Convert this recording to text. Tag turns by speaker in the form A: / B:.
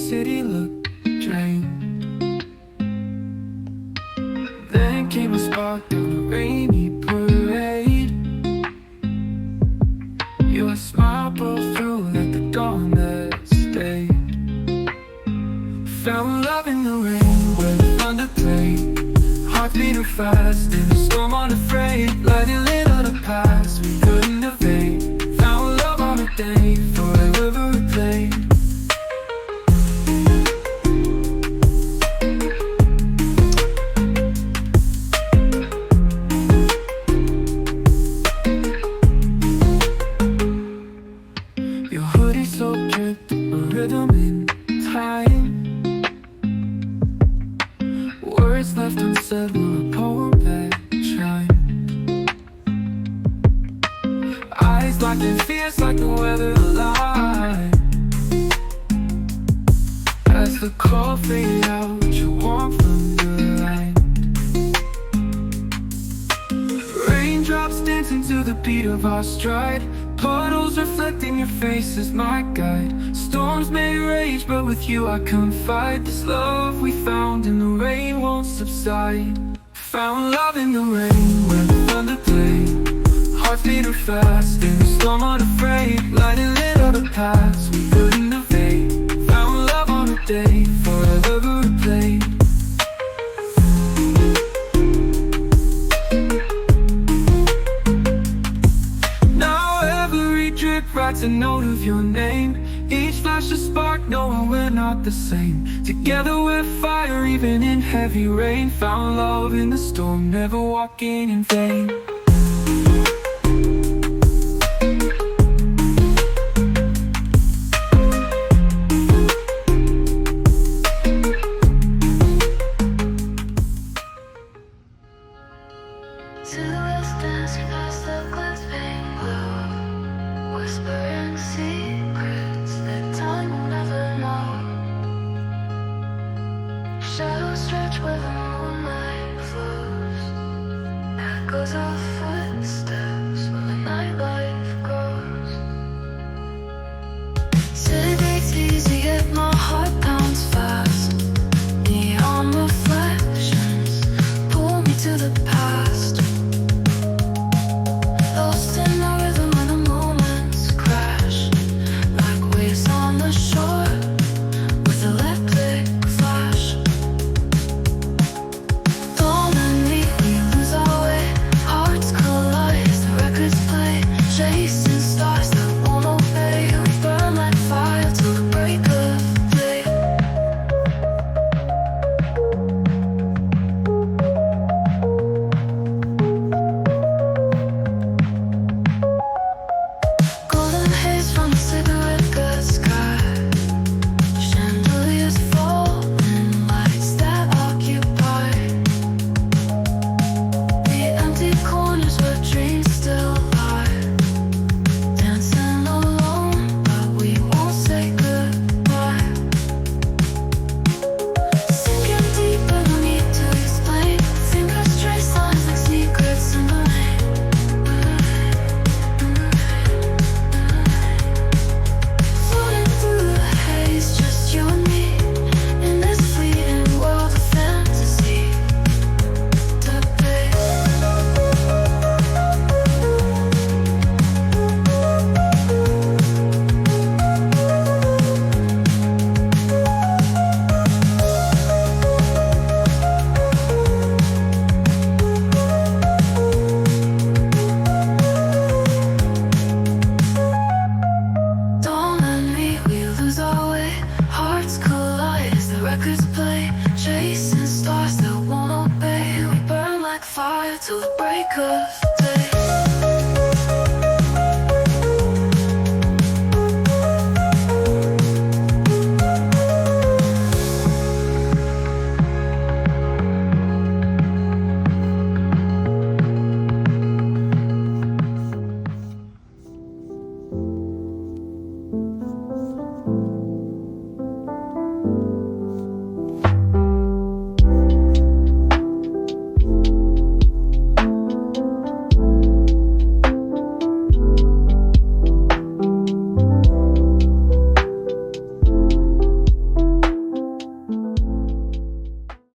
A: city looked drained. Then came a spark down a rainy parade. Your smile broke through like the dawn that stayed. Found love in the rain where the thunder played. Heart beating fast in a storm unafraid. Lightning lit on the past we couldn't evade. Found love on a day forever replayed. Your hoodie so dripped, a rhythm in time. Words left unsaid were a poem that chimed. Eyes locked in fierce like the weather alive. As the call faded out, you warmth underlined. Raindrops dancing to the beat of our stride. Puddles reflecting your face as my guide. Storms may rage, but with you I confide. This love we found in the rain won't subside. Found love in the rain where the thunder played. Hearts beating fast in a storm unafraid. Lightning lit on the past we couldn't evade. Found love on a day forever replayed. Writes a note of your name. Each flash a spark, knowing we're not the same. Together we're fire, even in heavy rain. Found love in the storm, never walking in vain.
B: To the west dancing past the cliffs being blue, whispering secrets that time will never know. Shadows stretch where the moonlight flows. Echoes of footsteps when the nightlife grows. City takes easy yet my heart pounds fast. Neon reflections pull me to the past. Lost in the rhythm when the moments crash, like waves on the shore with electric flash. Dawn and night, we lose our way. Hearts collide as the records play, chasing stars that won't obey. We burn like fire till the break of day. Golden haze from the cigarette gut sky. Chandeliers falling, lights that occupy the empty corners where dreams still lie. Dancing alone, but we won't say goodbye. Sinking deeper, no need to explain. Fingers trace lines like secrets in the rain. Floating through the haze, just you and me, in this fleeting world of fantasy. Debate. Dawn and night, we lose our way. Hearts collide as the records play, chasing stars that won't obey. We burn like fire till the break of